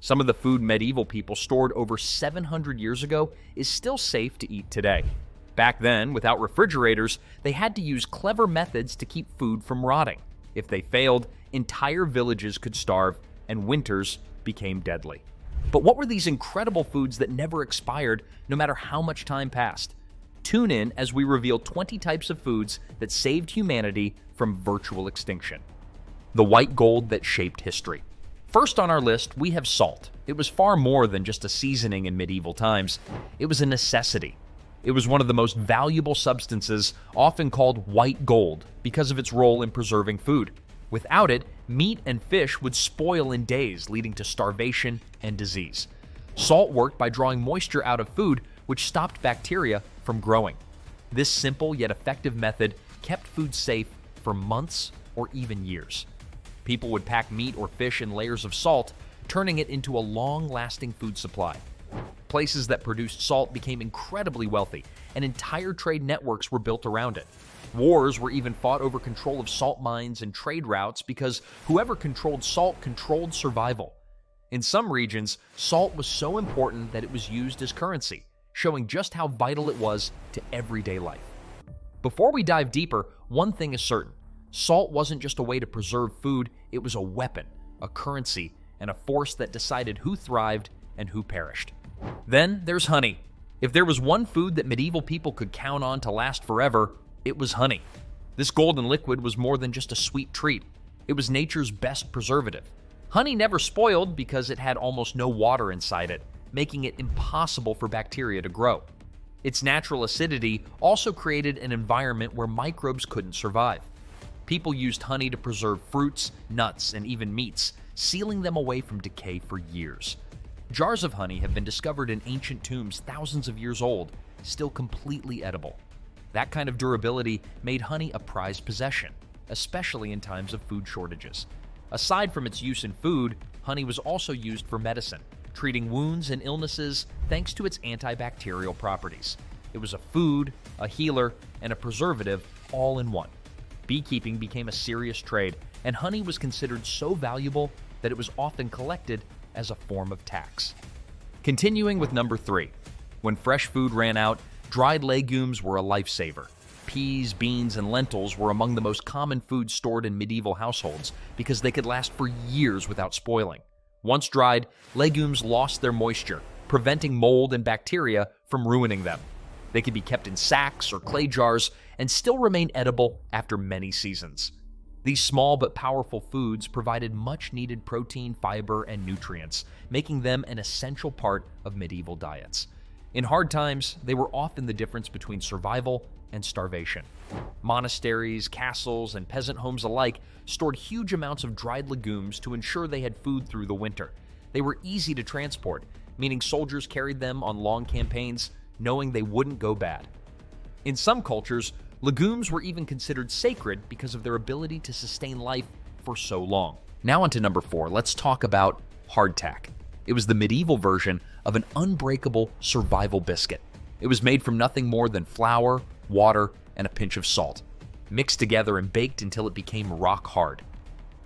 Some of the food medieval people stored over 700 years ago is still safe to eat today. Back then, without refrigerators, they had to use clever methods to keep food from rotting. If they failed, entire villages could starve, and winters became deadly. But what were these incredible foods that never expired, no matter how much time passed? Tune in as we reveal 20 types of foods that saved humanity from virtual extinction. The white gold that shaped history. First on our list, we have salt. It was far more than just a seasoning in medieval times. It was a necessity. It was one of the most valuable substances, often called white gold, because of its role in preserving food. Without it, meat and fish would spoil in days, leading to starvation and disease. Salt worked by drawing moisture out of food, which stopped bacteria from growing. This simple yet effective method kept food safe for months or even years. People would pack meat or fish in layers of salt, turning it into a long-lasting food supply. Places that produced salt became incredibly wealthy, and entire trade networks were built around it. Wars were even fought over control of salt mines and trade routes because whoever controlled salt controlled survival. In some regions, salt was so important that it was used as currency, showing just how vital it was to everyday life. Before we dive deeper, one thing is certain. Salt wasn't just a way to preserve food, it was a weapon, a currency, and a force that decided who thrived and who perished. Then there's honey. If there was one food that medieval people could count on to last forever, it was honey. This golden liquid was more than just a sweet treat. It was nature's best preservative. Honey never spoiled because it had almost no water inside it, making it impossible for bacteria to grow. Its natural acidity also created an environment where microbes couldn't survive. People used honey to preserve fruits, nuts, and even meats, sealing them away from decay for years. Jars of honey have been discovered in ancient tombs thousands of years old, still completely edible. That kind of durability made honey a prized possession, especially in times of food shortages. Aside from its use in food, honey was also used for medicine, treating wounds and illnesses thanks to its antibacterial properties. It was a food, a healer, and a preservative all in one. Beekeeping became a serious trade, and honey was considered so valuable that it was often collected as a form of tax. Continuing with number 3. When fresh food ran out, dried legumes were a lifesaver. Peas, beans, and lentils were among the most common foods stored in medieval households because they could last for years without spoiling. Once dried, legumes lost their moisture, preventing mold and bacteria from ruining them. They could be kept in sacks or clay jars and still remain edible after many seasons. These small but powerful foods provided much-needed protein, fiber, and nutrients, making them an essential part of medieval diets. In hard times, they were often the difference between survival and starvation. Monasteries, castles, and peasant homes alike stored huge amounts of dried legumes to ensure they had food through the winter. They were easy to transport, meaning soldiers carried them on long campaigns, knowing they wouldn't go bad. In some cultures, legumes were even considered sacred because of their ability to sustain life for so long. Now on to number 4, let's talk about hardtack. It was the medieval version of an unbreakable survival biscuit. It was made from nothing more than flour, water, and a pinch of salt, mixed together and baked until it became rock hard.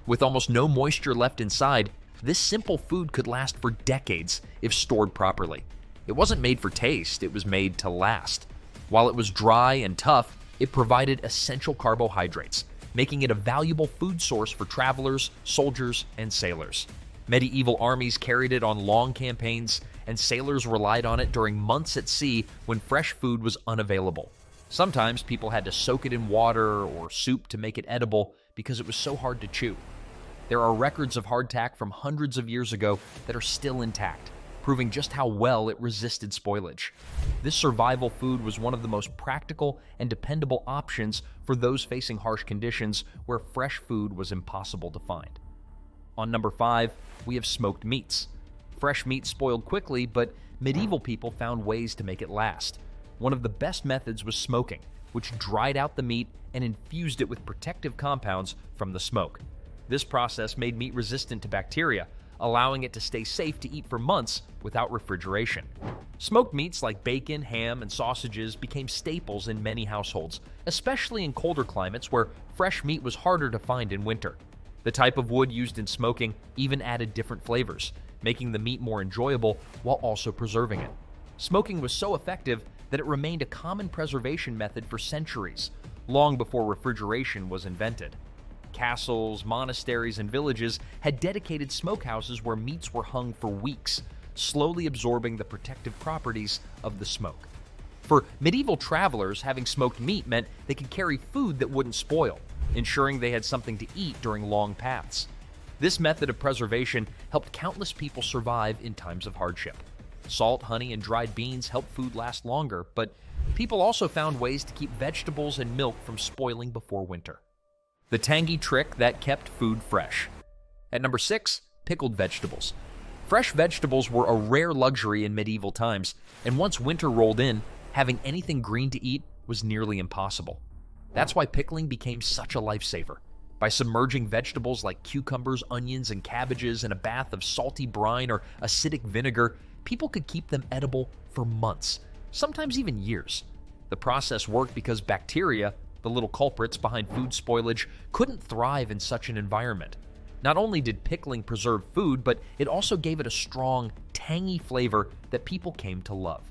With almost no moisture left inside, this simple food could last for decades if stored properly. It wasn't made for taste, it was made to last. While it was dry and tough, it provided essential carbohydrates, making it a valuable food source for travelers, soldiers, and sailors. Medieval armies carried it on long campaigns, and sailors relied on it during months at sea when fresh food was unavailable. Sometimes people had to soak it in water or soup to make it edible because it was so hard to chew. There are records of hardtack from hundreds of years ago that are still intact, proving just how well it resisted spoilage. This survival food was one of the most practical and dependable options for those facing harsh conditions where fresh food was impossible to find. On number 5, we have smoked meats. Fresh meat spoiled quickly, but medieval people found ways to make it last. One of the best methods was smoking, which dried out the meat and infused it with protective compounds from the smoke. This process made meat resistant to bacteria, allowing it to stay safe to eat for months without refrigeration. Smoked meats like bacon, ham, and sausages became staples in many households, especially in colder climates where fresh meat was harder to find in winter. The type of wood used in smoking even added different flavors, making the meat more enjoyable while also preserving it. Smoking was so effective that it remained a common preservation method for centuries, long before refrigeration was invented. Castles, monasteries, and villages had dedicated smokehouses where meats were hung for weeks, slowly absorbing the protective properties of the smoke. For medieval travelers, having smoked meat meant they could carry food that wouldn't spoil, ensuring they had something to eat during long paths. This method of preservation helped countless people survive in times of hardship. Salt, honey, and dried beans helped food last longer, but people also found ways to keep vegetables and milk from spoiling before winter. The tangy trick that kept food fresh. At number 6, pickled vegetables. Fresh vegetables were a rare luxury in medieval times, and once winter rolled in, having anything green to eat was nearly impossible. That's why pickling became such a lifesaver. By submerging vegetables like cucumbers, onions, and cabbages in a bath of salty brine or acidic vinegar, people could keep them edible for months, sometimes even years. The process worked because bacteria, the little culprits behind food spoilage, couldn't thrive in such an environment. Not only did pickling preserve food, but it also gave it a strong, tangy flavor that people came to love.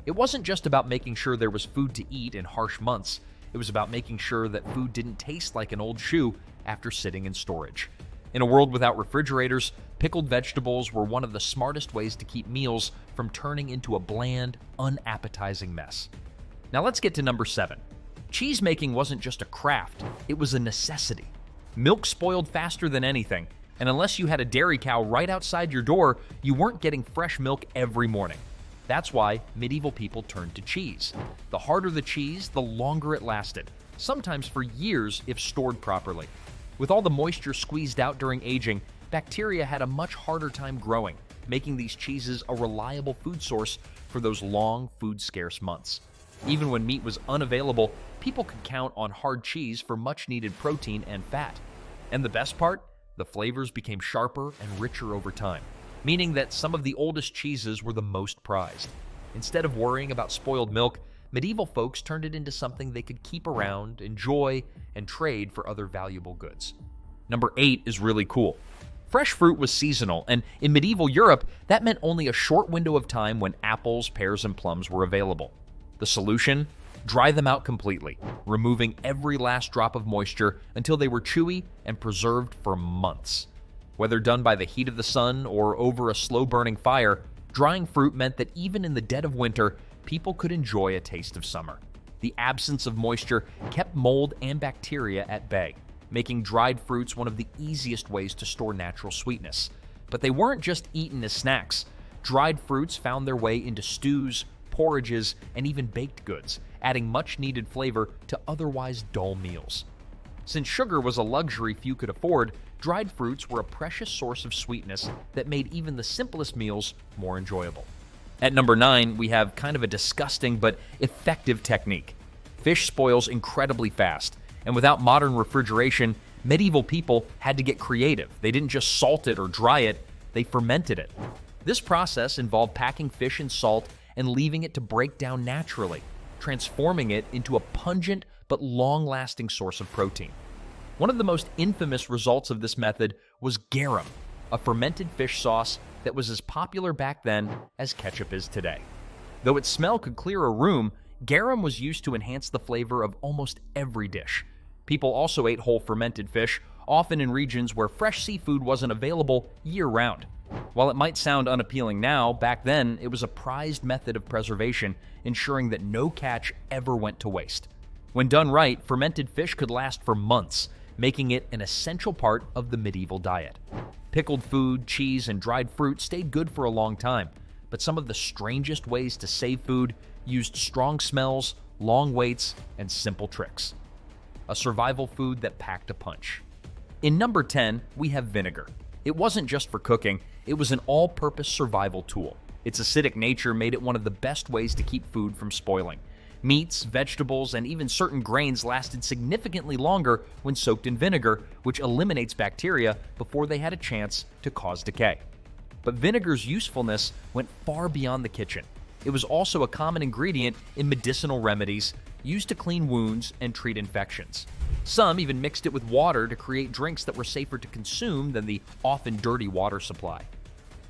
It wasn't just about making sure there was food to eat in harsh months. It was about making sure that food didn't taste like an old shoe after sitting in storage. In a world without refrigerators, pickled vegetables were one of the smartest ways to keep meals from turning into a bland, unappetizing mess. Now let's get to number 7. Cheese making wasn't just a craft, it was a necessity. Milk spoiled faster than anything, and unless you had a dairy cow right outside your door, you weren't getting fresh milk every morning. That's why medieval people turned to cheese. The harder the cheese, the longer it lasted, sometimes for years if stored properly. With all the moisture squeezed out during aging, bacteria had a much harder time growing, making these cheeses a reliable food source for those long, food-scarce months. Even when meat was unavailable, people could count on hard cheese for much-needed protein and fat. And the best part? The flavors became sharper and richer over time, meaning that some of the oldest cheeses were the most prized. Instead of worrying about spoiled milk, medieval folks turned it into something they could keep around, enjoy, and trade for other valuable goods. Number 8 is really cool. Fresh fruit was seasonal, and in medieval Europe, that meant only a short window of time when apples, pears, and plums were available. The solution? Dry them out completely, removing every last drop of moisture until they were chewy and preserved for months. Whether done by the heat of the sun or over a slow-burning fire, drying fruit meant that even in the dead of winter, people could enjoy a taste of summer. The absence of moisture kept mold and bacteria at bay, making dried fruits one of the easiest ways to store natural sweetness. But they weren't just eaten as snacks. Dried fruits found their way into stews, porridges, and even baked goods, adding much-needed flavor to otherwise dull meals. Since sugar was a luxury few could afford, dried fruits were a precious source of sweetness that made even the simplest meals more enjoyable. At number 9, we have kind of a disgusting but effective technique. Fish spoils incredibly fast, and without modern refrigeration, medieval people had to get creative. They didn't just salt it or dry it, they fermented it. This process involved packing fish in salt and leaving it to break down naturally, transforming it into a pungent but long-lasting source of protein. One of the most infamous results of this method was garum, a fermented fish sauce that was as popular back then as ketchup is today. Though its smell could clear a room, garum was used to enhance the flavor of almost every dish. People also ate whole fermented fish, often in regions where fresh seafood wasn't available year-round. While it might sound unappealing now, back then it was a prized method of preservation, ensuring that no catch ever went to waste. When done right, fermented fish could last for months, making it an essential part of the medieval diet. Pickled food, cheese, and dried fruit stayed good for a long time, but some of the strangest ways to save food used strong smells, long waits, and simple tricks. A survival food that packed a punch. In number 10, we have vinegar. It wasn't just for cooking, it was an all-purpose survival tool. Its acidic nature made it one of the best ways to keep food from spoiling. Meats, vegetables, and even certain grains lasted significantly longer when soaked in vinegar, which eliminates bacteria before they had a chance to cause decay. But vinegar's usefulness went far beyond the kitchen. It was also a common ingredient in medicinal remedies used to clean wounds and treat infections. Some even mixed it with water to create drinks that were safer to consume than the often dirty water supply.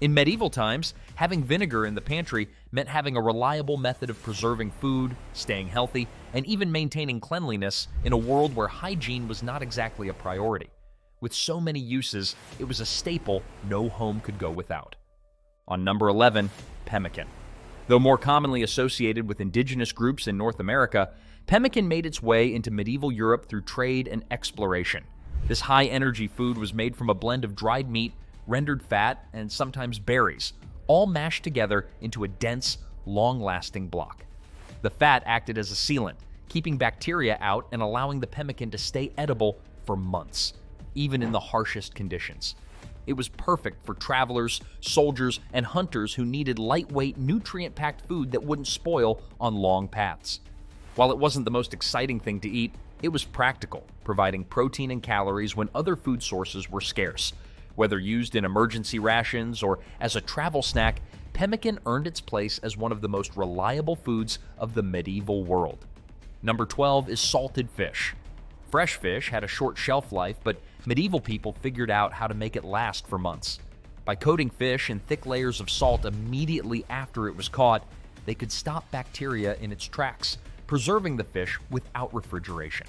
In medieval times, having vinegar in the pantry meant having a reliable method of preserving food, staying healthy, and even maintaining cleanliness in a world where hygiene was not exactly a priority. With so many uses, it was a staple no home could go without. On number 11, pemmican. Though more commonly associated with indigenous groups in North America, pemmican made its way into medieval Europe through trade and exploration. This high-energy food was made from a blend of dried meat, rendered fat, and sometimes berries, all mashed together into a dense, long-lasting block. The fat acted as a sealant, keeping bacteria out and allowing the pemmican to stay edible for months, even in the harshest conditions. It was perfect for travelers, soldiers, and hunters who needed lightweight, nutrient-packed food that wouldn't spoil on long paths. While it wasn't the most exciting thing to eat, it was practical, providing protein and calories when other food sources were scarce. Whether used in emergency rations or as a travel snack, pemmican earned its place as one of the most reliable foods of the medieval world. Number 12 is salted fish. Fresh fish had a short shelf life, but medieval people figured out how to make it last for months. By coating fish in thick layers of salt immediately after it was caught, they could stop bacteria in its tracks, preserving the fish without refrigeration.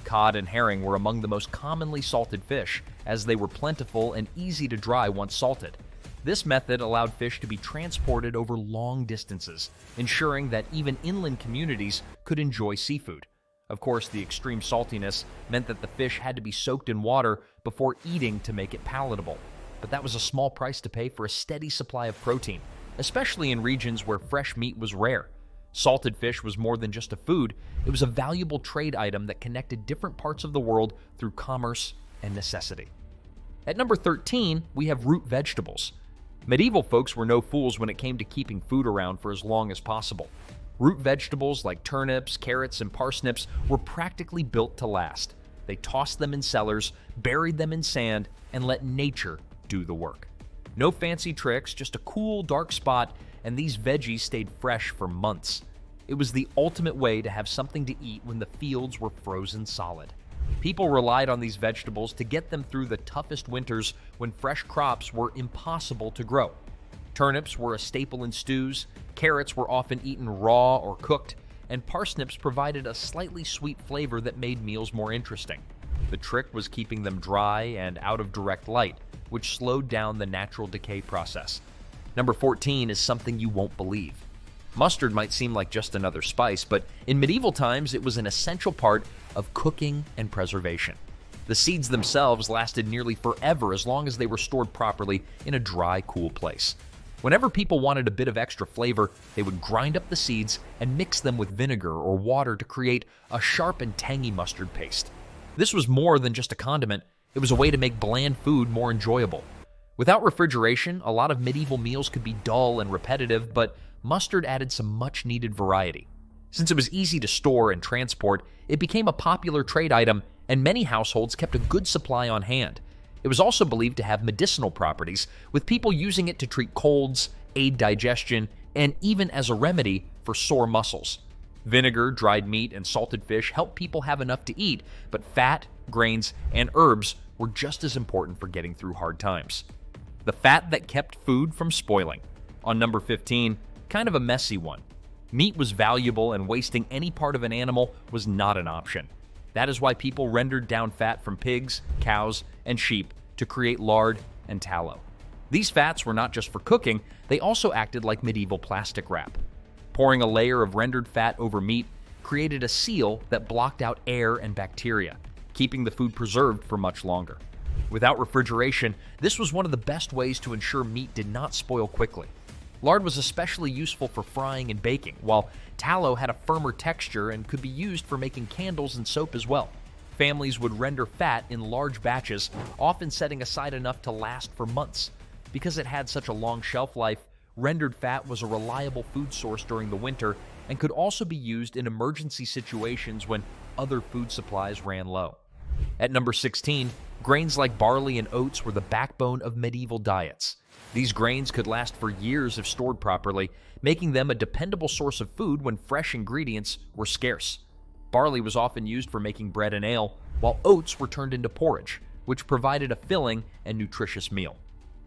Cod and herring were among the most commonly salted fish, as they were plentiful and easy to dry once salted. This method allowed fish to be transported over long distances, ensuring that even inland communities could enjoy seafood. Of course, the extreme saltiness meant that the fish had to be soaked in water before eating to make it palatable. But that was a small price to pay for a steady supply of protein, especially in regions where fresh meat was rare. Salted fish was more than just a food, it was a valuable trade item that connected different parts of the world through commerce and necessity. At number 13, we have root vegetables. Medieval folks were no fools when it came to keeping food around for as long as possible. Root vegetables like turnips, carrots, and parsnips were practically built to last. They tossed them in cellars, buried them in sand, and let nature do the work. No fancy tricks, just a cool, dark spot, and these veggies stayed fresh for months. It was the ultimate way to have something to eat when the fields were frozen solid. People relied on these vegetables to get them through the toughest winters when fresh crops were impossible to grow. Turnips were a staple in stews, carrots were often eaten raw or cooked, and parsnips provided a slightly sweet flavor that made meals more interesting. The trick was keeping them dry and out of direct light, which slowed down the natural decay process. Number 14 is something you won't believe. Mustard might seem like just another spice, but in medieval times it was an essential part of cooking and preservation. The seeds themselves lasted nearly forever as long as they were stored properly in a dry, cool place. Whenever people wanted a bit of extra flavor, they would grind up the seeds and mix them with vinegar or water to create a sharp and tangy mustard paste. This was more than just a condiment, it was a way to make bland food more enjoyable. Without refrigeration, a lot of medieval meals could be dull and repetitive, but mustard added some much-needed variety. Since it was easy to store and transport, it became a popular trade item, and many households kept a good supply on hand. It was also believed to have medicinal properties, with people using it to treat colds, aid digestion, and even as a remedy for sore muscles. Vinegar, dried meat, and salted fish helped people have enough to eat, but fat, grains, and herbs were just as important for getting through hard times. The fat that kept food from spoiling. On number 15, kind of a messy one. Meat was valuable, and wasting any part of an animal was not an option. That is why people rendered down fat from pigs, cows, and sheep to create lard and tallow. These fats were not just for cooking, they also acted like medieval plastic wrap. Pouring a layer of rendered fat over meat created a seal that blocked out air and bacteria, keeping the food preserved for much longer. Without refrigeration, this was one of the best ways to ensure meat did not spoil quickly. Lard was especially useful for frying and baking, while tallow had a firmer texture and could be used for making candles and soap as well. Families would render fat in large batches, often setting aside enough to last for months. Because it had such a long shelf life, rendered fat was a reliable food source during the winter and could also be used in emergency situations when other food supplies ran low. At number 16, grains like barley and oats were the backbone of medieval diets. These grains could last for years if stored properly, making them a dependable source of food when fresh ingredients were scarce. Barley was often used for making bread and ale, while oats were turned into porridge, which provided a filling and nutritious meal.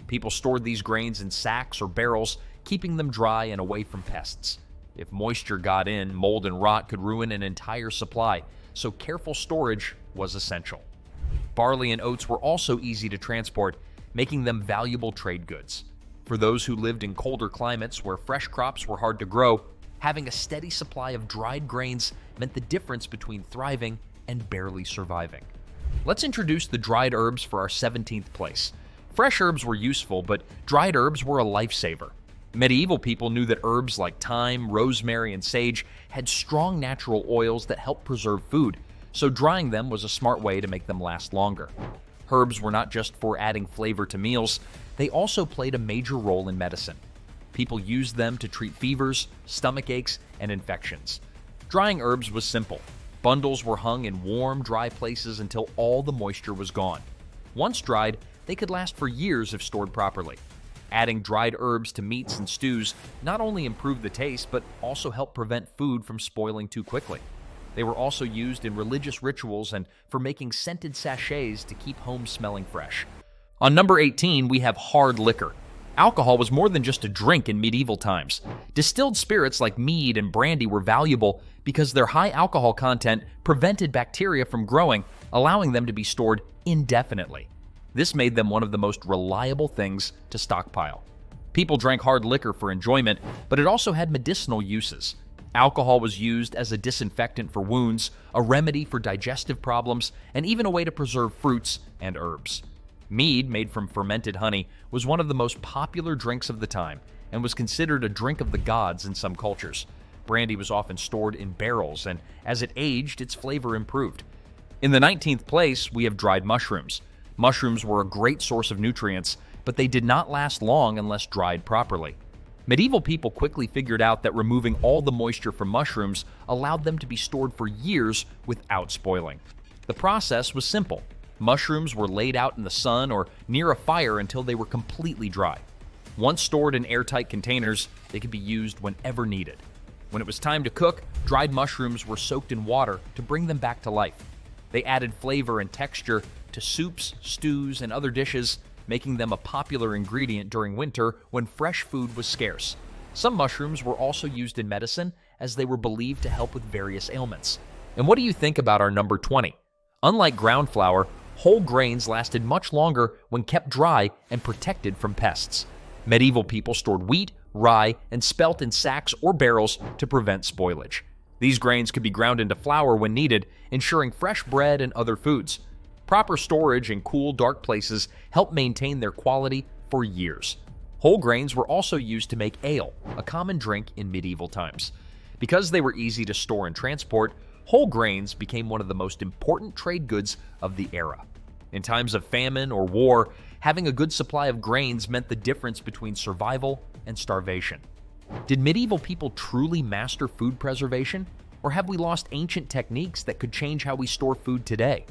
People stored these grains in sacks or barrels, keeping them dry and away from pests. If moisture got in, mold and rot could ruin an entire supply, so careful storage was essential. Barley and oats were also easy to transport, making them valuable trade goods. For those who lived in colder climates where fresh crops were hard to grow, having a steady supply of dried grains meant the difference between thriving and barely surviving. Let's introduce the dried herbs for our 17th place. Fresh herbs were useful, but dried herbs were a lifesaver. Medieval people knew that herbs like thyme, rosemary, and sage had strong natural oils that helped preserve food, so drying them was a smart way to make them last longer. Herbs were not just for adding flavor to meals, they also played a major role in medicine. People used them to treat fevers, stomach aches, and infections. Drying herbs was simple. Bundles were hung in warm, dry places until all the moisture was gone. Once dried, they could last for years if stored properly. Adding dried herbs to meats and stews not only improved the taste, but also helped prevent food from spoiling too quickly. They were also used in religious rituals and for making scented sachets to keep homes smelling fresh. On number 18, we have hard liquor. Alcohol was more than just a drink in medieval times. Distilled spirits like mead and brandy were valuable because their high alcohol content prevented bacteria from growing, allowing them to be stored indefinitely. This made them one of the most reliable things to stockpile. People drank hard liquor for enjoyment, but it also had medicinal uses. Alcohol was used as a disinfectant for wounds, a remedy for digestive problems, and even a way to preserve fruits and herbs. Mead, made from fermented honey, was one of the most popular drinks of the time and was considered a drink of the gods in some cultures. Brandy was often stored in barrels, and as it aged, its flavor improved. In the 19th place, we have dried mushrooms. Mushrooms were a great source of nutrients, but they did not last long unless dried properly. Medieval people quickly figured out that removing all the moisture from mushrooms allowed them to be stored for years without spoiling. The process was simple. Mushrooms were laid out in the sun or near a fire until they were completely dry. Once stored in airtight containers, they could be used whenever needed. When it was time to cook, dried mushrooms were soaked in water to bring them back to life. They added flavor and texture to soups, stews, and other dishes, making them a popular ingredient during winter when fresh food was scarce. Some mushrooms were also used in medicine as they were believed to help with various ailments. And what do you think about our number 20? Unlike ground flour, whole grains lasted much longer when kept dry and protected from pests. Medieval people stored wheat, rye, and spelt in sacks or barrels to prevent spoilage. These grains could be ground into flour when needed, ensuring fresh bread and other foods. Proper storage in cool, dark places helped maintain their quality for years. Whole grains were also used to make ale, a common drink in medieval times. Because they were easy to store and transport, whole grains became one of the most important trade goods of the era. In times of famine or war, having a good supply of grains meant the difference between survival and starvation. Did medieval people truly master food preservation, or have we lost ancient techniques that could change how we store food today?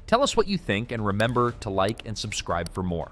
Tell us what you think, and remember to like and subscribe for more.